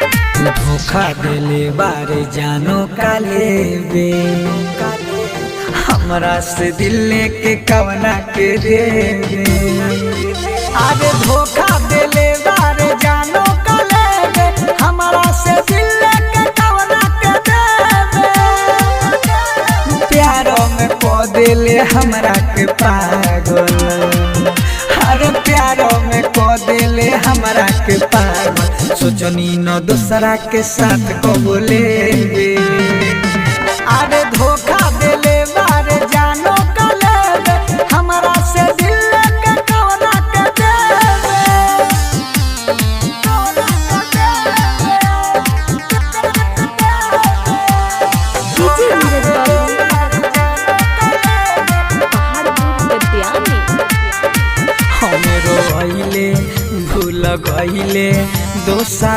तू धोखा देले बारे जानो काले बे हमरा से दिल लेके कवना के देवे। अरे धोखा देले बारे जानो काले बे हमरा से दिल लेके कवना के देवे। प्यारों में को देले हमरा के पागल, हर प्यारों में को देले हमरा के पागल। सोचनी न दूसरा के साथ को बोले। अरे धोखा देले बारे जानो काले हमरा से दिल लेके कवना के देवे। डीजे नीरज बाबू पहाड़पुर गद्यानी। हम रोइले भूल गइले दोसरा